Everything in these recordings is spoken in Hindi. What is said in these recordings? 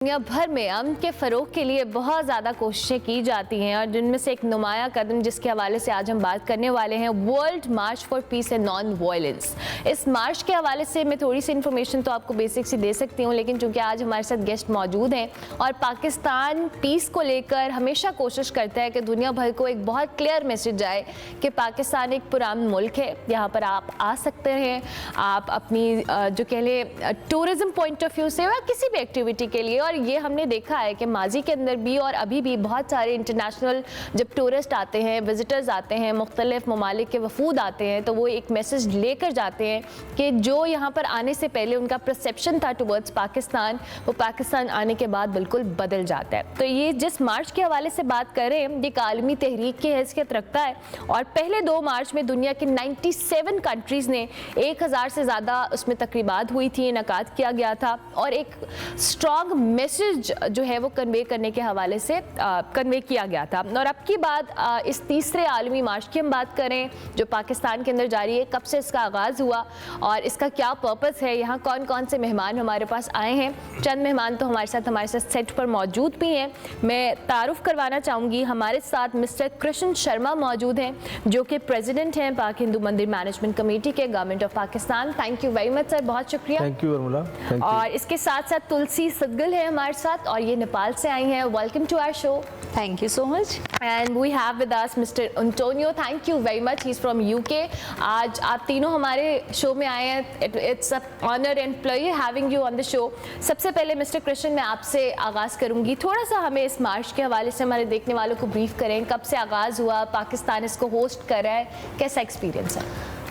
दुनिया भर में अमन के फ़रोग के लिए बहुत ज़्यादा कोशिशें की जाती हैं और जिनमें से एक नुमाया कदम जिसके हवाले से आज हम बात करने वाले हैं, world March for piece and non violence. इस मार्च के हवाले से मैं थोड़ी सी इन्फॉर्मेशन तो आपको बेसिक सी दे सकती हूँ, लेकिन चूंकि आज हमारे साथ गेस्ट मौजूद हैं और पाकिस्तान पीस को लेकर हमेशा कोशिश करता है कि दुनिया भर को एक बहुत क्लियर मैसेज जाए कि पाकिस्तान एक पुरान मुल्क है, यहाँ पर आप आ सकते हैं, आप अपनी जो कह लें टूरिज़्म पॉइंट ऑफ व्यू से या किसी भी एक्टिविटी के लिए। और ये हमने देखा है कि माजी के अंदर भी और अभी भी बहुत सारे इंटरनेशनल जब टूरिस्ट आते हैं, विजिटर्स आते हैं, मुख्तलिफ ममालिक के वफूद आते हैं, तो वो एक मैसेज लेकर जाते हैं कि जो यहाँ पर आने से पहले उनका परसेप्शन था टुवर्ड्स पाकिस्तान, वो पाकिस्तान आने के बाद बिल्कुल बदल जाता है। तो ये जिस मार्च के हवाले से बात करें, ये आलमी तहरीक की हैसियत रखता है और पहले 2 मार्च में दुनिया के 97 कंट्रीज़ ने 1000 से ज़्यादा उसमें तकरीबात हुई थी, इनकाद किया गया था और एक स्ट्रॉन्ग मैसेज जो है वो कन्वे करने के हवाले से कन्वे किया गया था। और अब की बात इस तीसरे आलमी मार्च की हम बात करें जो पाकिस्तान के अंदर जारी है, कब से इसका आगाज़ हुआ और इसका क्या पर्पस है, यहाँ कौन कौन से मेहमान हमारे पास आए हैं। चंद मेहमान तो हमारे साथ सेट पर मौजूद भी हैं। मैं तारुफ करवाना चाहूँगी, हमारे साथ मिस्टर कृष्ण शर्मा मौजूद हैं जो कि प्रेसिडेंट हैं पाक हिंदू मंदिर मैनेजमेंट कमेटी के, government of Pakistan. Thank you very much sir, बहुत शुक्रिया। Thank you Urmila. और इसके साथ साथ तुलसी सदगल है हमारे साथ और ये नेपाल से आई हैं। Welcome to our show. Thank you so much. And we have with us Mr. Antonio. Thank you very much. He's from UK. आज आप तीनों हमारे शो में आए हैं। It's a honor and pleasure having you on the show. सबसे पहले मिस्टर कृष्ण, मैं आपसे आगाज़ करूँगी, थोड़ा सा हमें इस मार्च के हवाले से हमारे देखने वालों को ब्रीफ करें। कब से आगाज़ हुआ, पाकिस्तान इसको होस्ट कर रहा है, कैसा एक्सपीरियंस है?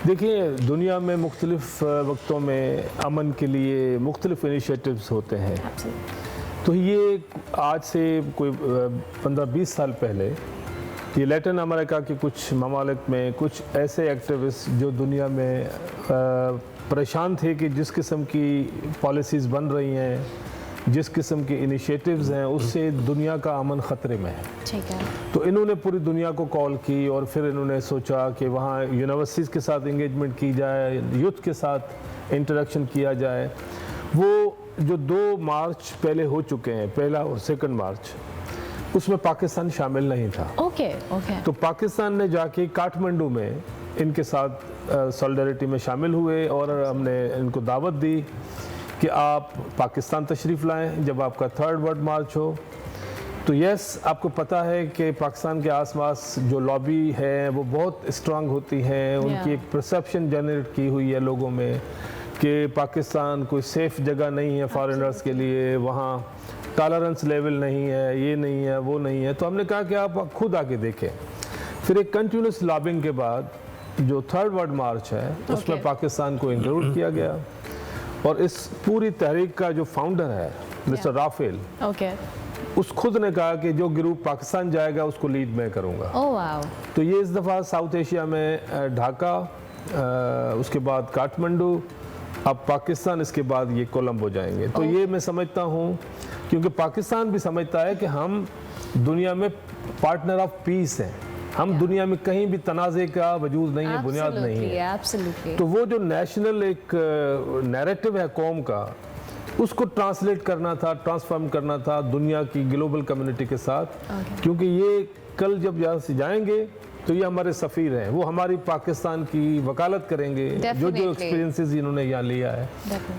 देखिए, दुनिया में मुख्तलिफ वक्तों में अमन के लिए मुख्तलिफ इनिशिएटिव्स होते हैं। तो ये आज से कोई 15-20 साल पहले ये लैटिन अमेरिका के कुछ ममालिक में कुछ ऐसे एक्टिविस्ट जो दुनिया में परेशान थे कि जिस किस्म की पॉलिसीज़ बन रही हैं, जिस किस्म के इनिशिएटिव्स हैं, उससे दुनिया का अमन ख़तरे में है। ठीक है। तो इन्होंने पूरी दुनिया को कॉल की और फिर इन्होंने सोचा कि वहाँ यूनिवर्सिटीज़ के साथ इंगेजमेंट की जाए, यूथ के साथ इंटरेक्शन किया जाए। वो जो 2 मार्च पहले हो चुके हैं, पहला और 2 मार्च, उसमें पाकिस्तान शामिल नहीं था। ओके। तो पाकिस्तान ने जाके काठमांडू में इनके साथ सॉलिडरिटी में शामिल हुए और हमने इनको दावत दी कि आप पाकिस्तान तशरीफ़ लाएं जब आपका 3rd वर्ल्ड मार्च हो। तो यस, आपको पता है कि पाकिस्तान के आसपास जो लॉबी है वो बहुत स्ट्रांग होती हैं, उनकी एक परसेप्शन जनरेट की हुई है लोगों में कि पाकिस्तान कोई सेफ़ जगह नहीं है फॉरेनर्स के लिए, वहाँ टॉलरेंस लेवल नहीं है, ये नहीं है, वो नहीं है। तो हमने कहा कि आप खुद आके देखें। फिर एक कंटिन्यूस लॉबिंग के बाद जो 3rd वर्ल्ड मार्च है उसमें पाकिस्तान को इंक्लूड किया गया और इस पूरी तहरीक का जो फाउंडर है मिस्टर राफेल, उस खुद ने कहा कि जो ग्रुप पाकिस्तान जाएगा उसको लीड मैं करूँगा। तो ये इस दफ़ा साउथ एशिया में ढाका, उसके बाद काठमांडू, अब पाकिस्तान, इसके बाद ये कोलंबो जाएंगे। तो ये मैं समझता हूँ क्योंकि पाकिस्तान भी समझता है कि हम दुनिया में पार्टनर ऑफ पीस हैं, हम दुनिया में कहीं भी तनाज़े का वजूद नहीं है, बुनियाद नहीं है। तो वो जो नेशनल एक नैरेटिव है कौम का, उसको ट्रांसलेट करना था, ट्रांसफॉर्म करना था दुनिया की ग्लोबल कम्युनिटी के साथ। क्योंकि ये कल जब यहाँ से जाएंगे तो ये हमारे सफ़ीर हैं, वो हमारी पाकिस्तान की वकालत करेंगे। जो एक्सपीरियंसेस इन्होंने यहाँ लिया है,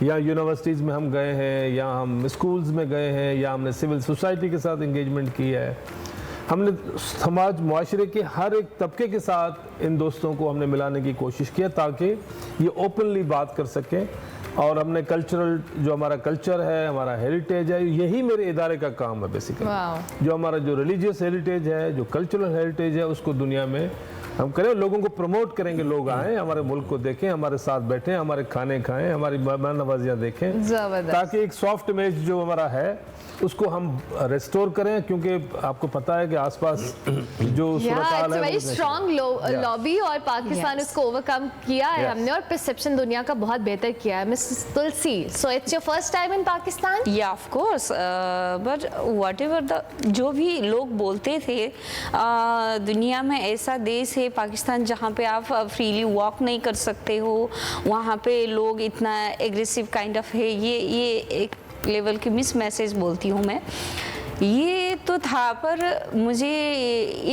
या यूनिवर्सिटीज़ में हम गए हैं, या हम स्कूल्स में गए हैं, या हमने सिविल सोसाइटी के साथ इंगेजमेंट की है, हमने समाज मुआशरे के हर एक तबके के साथ इन दोस्तों को हमने मिलाने की कोशिश किया ताकि ये ओपनली बात कर सकें। और हमने कल्चरल, जो हमारा कल्चर है, हमारा हेरिटेज है, यही मेरे इदारे का काम है बेसिकली। जो हमारा जो रिलीजियस हेरिटेज है, जो कल्चरल हेरिटेज है, उसको दुनिया में हम करें, लोगों को प्रमोट करेंगे, लोग आएँ, हमारे मुल्क को देखें, हमारे साथ बैठें, हमारे खाने खाएं, हमारी मेहमान नवाजियाँ देखें, ताकि एक सॉफ्ट इमेज जो हमारा है उसको हम रेस्टोर करें। क्योंकि आपको पता है कि आसपास जो सूरत-ए-हाल है, वेरी स्ट्रॉन्ग लॉबी और पाकिस्तान उसको ओवरकम किया है हमने और परसेप्शन दुनिया का बहुत बेहतर किया है। Miss Tulsi, so it's your first time in Pakistan? या of course, but whatever the जो भी लोग बोलते थे, दुनिया में ऐसा देश है पाकिस्तान जहाँ पे आप फ्रीली वॉक नहीं कर सकते हो, वहाँ पे लोग इतना एग्रेसिव काइंड ऑफ है, ये एक लेवल के मिस मैसेज बोलती हूँ मैं, ये तो था, पर मुझे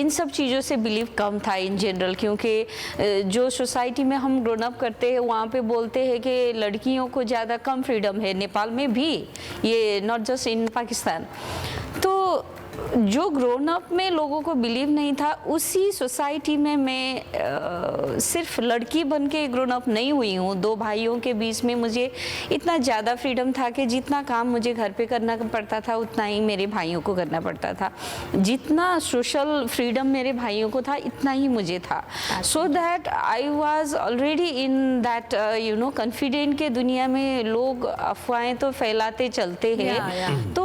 इन सब चीज़ों से बिलीव कम था इन जनरल, क्योंकि जो सोसाइटी में हम ग्रोन अप करते हैं वहाँ पे बोलते हैं कि लड़कियों को ज़्यादा कम फ्रीडम है, नेपाल में भी, ये नॉट जस्ट इन पाकिस्तान। तो जो ग्रोन अप में लोगों को बिलीव नहीं था, उसी सोसाइटी में मैं सिर्फ लड़की बन के ग्रोन अप नहीं हुई हूँ। 2 भाइयों के बीच में मुझे इतना ज़्यादा फ्रीडम था कि जितना काम मुझे घर पे करना पड़ता था उतना ही मेरे भाइयों को करना पड़ता था। जितना सोशल फ्रीडम मेरे भाइयों को था इतना ही मुझे था। So that I was already in that you know confident के दुनिया में लोग अफवाहें तो फैलाते चलते हैं। तो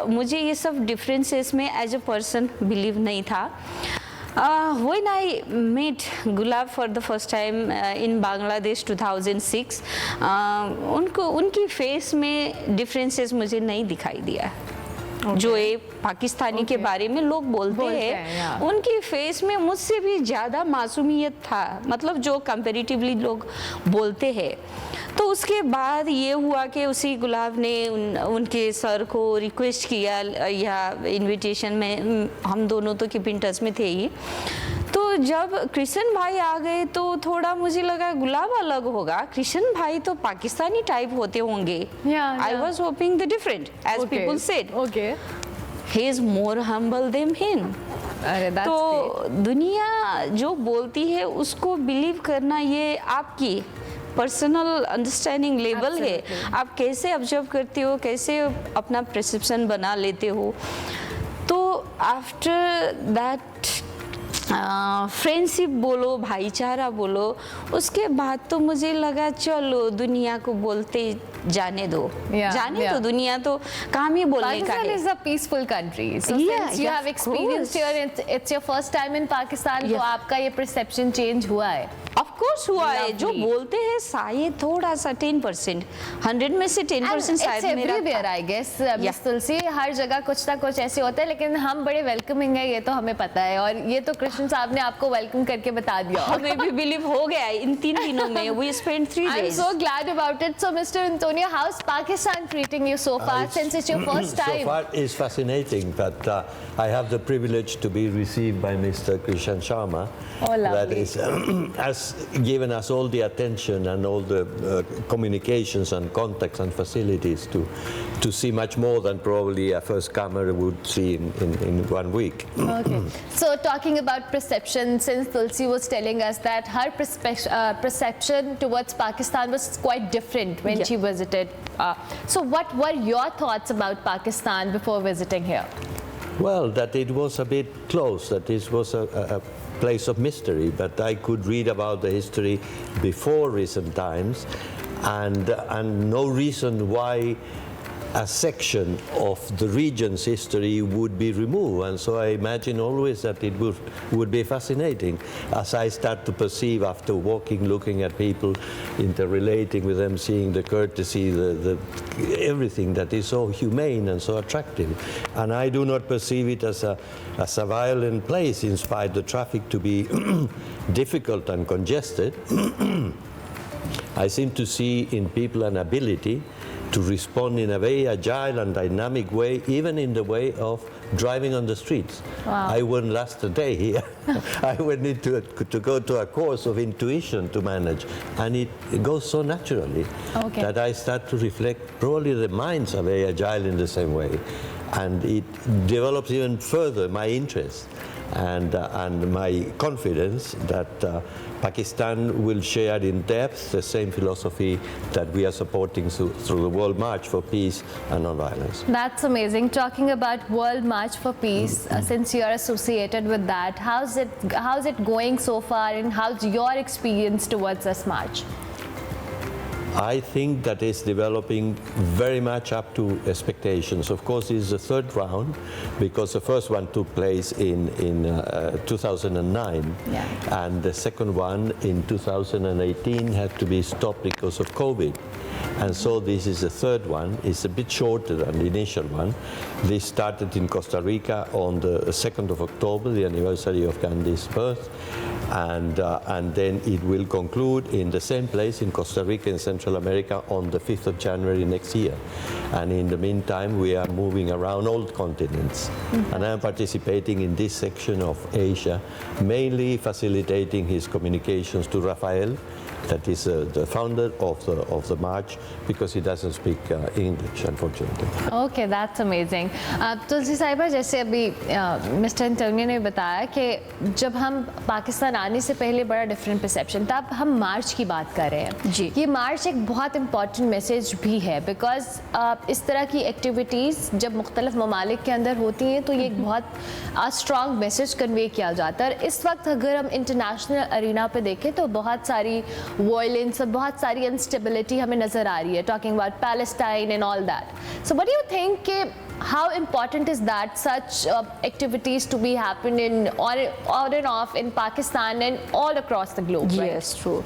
मुझे ये सब डिफरेंसेस में एज अ पर्सन बिलीव नहीं था। When I met gulab for the first time in Bangladesh 2006, उनकी फेस में डिफरेंसेस मुझे नहीं दिखाई दिया। जो ये पाकिस्तानी के बारे में लोग बोलते हैं, उनकी फेस में मुझसे भी ज़्यादा मासूमियत था, मतलब जो कंपैरेटिवली लोग बोलते हैं। तो उसके बाद ये हुआ कि उसी गुलाब ने उनके सर को रिक्वेस्ट किया या इनविटेशन में, हम दोनों तो कीप इन टच में थे ही। तो जब कृष्ण भाई आ गए तो थोड़ा मुझे लगा गुलाब अलग होगा, कृष्ण भाई तो पाकिस्तानी टाइप होते होंगे। I was hoping the different as people said. He is more humble than him. तो दुनिया जो बोलती है उसको बिलीव करना ये आपकी पर्सनल अंडरस्टैंडिंग लेवल है। आप कैसे ऑब्जर्व करते हो, कैसे अपना परसेप्शन बना लेते हो। तो आफ्टर दैट फ्रेंडशिप बोलो, भाईचारा बोलो, उसके बाद तो मुझे लगा चलो दुनिया को बोलते जाने दो, जाने दो, दुनिया तो काम ही बोलने का है। Pakistan is a peaceful country. So since you have experienced here, it's your first time in Pakistan, तो आपका ये perception change हुआ है? Of course हुआ है। जो बोलते हैं शायद थोड़ा सा 10%, 100 में से 10% शायद मेरा everywhere I guess, मिस तुलसी, हर जगह कुछ ना कुछ ऐसे होता है, लेकिन हम बड़े वेलकमिंग है, ये तो हमें पता है। और ये तो कृष्ण साहब ने आपको वेलकम करके बता दिया। हमें भी बिलीव हो गया इन 3 दिनों में। We spent 3 days. I'm so glad about it. So Mr. Antonio, how's Pakistan treating you so far since it's your first time? So far it's fascinating, but I have the privilege to be received by Mr. Krishan Sharma. Oh, lovely. That is, has given us all the attention and all the communications and contacts and facilities to see much more than probably a first comer would see in 1 week. Okay. So talking about perception, since Tulsi was telling us that her perception towards Pakistan was quite different when she visited. So what were your thoughts about Pakistan before visiting here? Well, that it was a bit close, that this was a place of mystery, but I could read about the history before recent times, and no reason why a section of the region's history would be removed. And so I imagine always that it would be fascinating as I start to perceive after walking, looking at people, interrelating with them, seeing the courtesy, the everything that is so humane and so attractive. And I do not perceive it as a violent place, in spite of the traffic to be difficult and congested. I seem to see in people an ability to respond in a very agile and dynamic way, even in the way of driving on the streets. Wow. I wouldn't last a day here. I would need to go to a course of intuition to manage, and it goes so naturally that I start to reflect. Probably the minds are very agile in the same way, and it develops even further my interest and my confidence that Pakistan will share in depth the same philosophy that we are supporting through the World March for Peace and Non-Violence. That's amazing. Talking about World March for Peace, since you are associated with that, how's it going so far, and how's your experience towards this march? I think that is developing very much up to expectations. Of course, it's the 3rd round, because the first one took place in 2009, and the second one in 2018 had to be stopped because of COVID. And so this is the 3rd one. It's a bit shorter than the initial one. This started in Costa Rica on the 2nd of October, the anniversary of Gandhi's birth. and then it will conclude in the same place in Costa Rica in Central America on the 5th of January next year. And in the meantime, we are moving around all continents. And I'm participating in this section of Asia, mainly facilitating his communications to Rafael, that is the founder of the march, because he doesn't speak English, unfortunately. Okay that's amazing. Tulsi साहिबा, जैसे अभी मिस्टर एंटोनियो ने बताया कि जब हम पाकिस्तान आने से पहले बड़ा डिफरेंट परसेप्शन था, अब हम मार्च की बात कर रहे हैं। जी। ये मार्च एक बहुत इंपॉर्टेंट मैसेज भी है, बिकॉज इस तरह की एक्टिविटीज़ जब मुख्तलिफ ममालिक के अंदर होती हैं तो ये एक बहुत स्ट्रॉन्ग मैसेज कन्वे किया जाता है। और इस वक्त अगर हम इंटरनेशनल अरीना पे देखें तो बहुत सारी वायलेंस और बहुत सारी अनस्टेबिलिटी हमें नज़र आ रही है, talking about Palestine and all that. So what do you think कि how important is that such activities to be happen in on and off in Pakistan and all across the globe? right? Yes, true.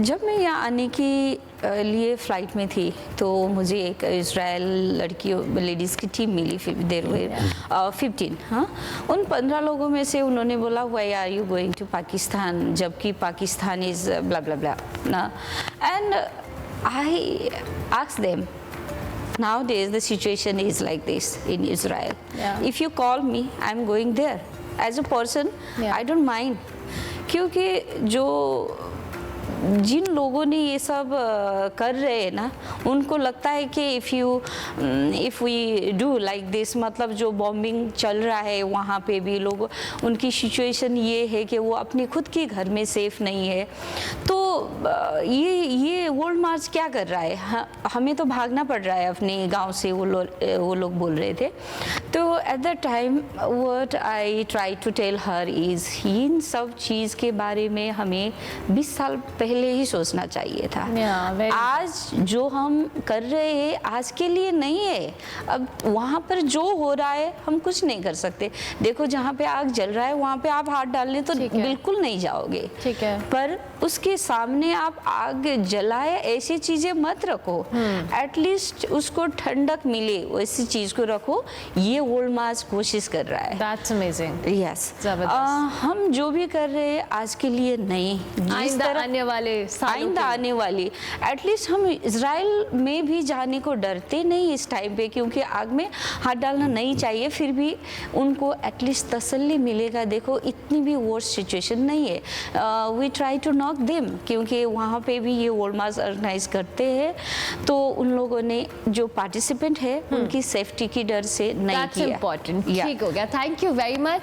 जब मैं यहाँ आने की लिए फ़्लाइट में थी तो मुझे एक इज़राइल लेडीज़ की टीम मिली। देर हुए 15, हाँ, उन 15 लोगों में से उन्होंने बोला why are you going to Pakistan, जबकि Pakistan is blah blah blah ना। And I asked them, nowadays the situation is like this in Israel. Yeah. If you call me, I'm going there as a person. Yeah. I don't mind, क्योंकि जो जिन लोगों ने ये सब कर रहे हैं ना, उनको लगता है कि if we do like this, मतलब जो बॉम्बिंग चल रहा है वहाँ पे भी लोग, उनकी सिचुएशन ये है कि वो अपने खुद के घर में सेफ नहीं है। तो ये वर्ल्ड मार्च क्या कर रहा है, हमें तो भागना पड़ रहा है अपने गांव से, वो लोग बोल रहे थे। तो at the time what I try to tell her is, इन सब चीज़ के बारे में हमें 20 साल पहले ही सोचना चाहिए था। आज जो हम कर रहे हैं आज के लिए नहीं है, अब वहाँ पर जो हो रहा है हम कुछ नहीं कर सकते। देखो जहाँ पे आग जल रहा है वहाँ पे आप हाथ डालने तो बिल्कुल नहीं जाओगे, ठीक है, पर उसके सामने आप आग जलाए ऐसी चीजें मत रखो, एटलीस्ट उसको ठंडक मिले वैसी चीज को रखो। ये वर्ल्ड मार्च कोशिश कर रहा है। That's amazing. यस, जबरदस्त। हम जो भी कर रहे हैं आज के लिए नहीं, आइंदा आने वाले सालों आइंदा आने वाली, एटलीस्ट हम इजराइल में भी जाने को डरते नहीं इस टाइम पे, क्योंकि आग में हाथ डालना नहीं चाहिए, फिर भी उनको एटलीस्ट तसल्ली मिलेगा। देखो इतनी भी वर्स्ट सिचुएशन नहीं है। We try to knock them, क्योंकि वहाँ पे भी ये वर्ल्ड मार्च ऑर्गेनाइज करते हैं, तो उन लोगों ने जो पार्टिसिपेंट है उनकी सेफ्टी की डर से नहीं That's किया। important. Yeah. ठीक हो गया, थैंक यू वेरी मच।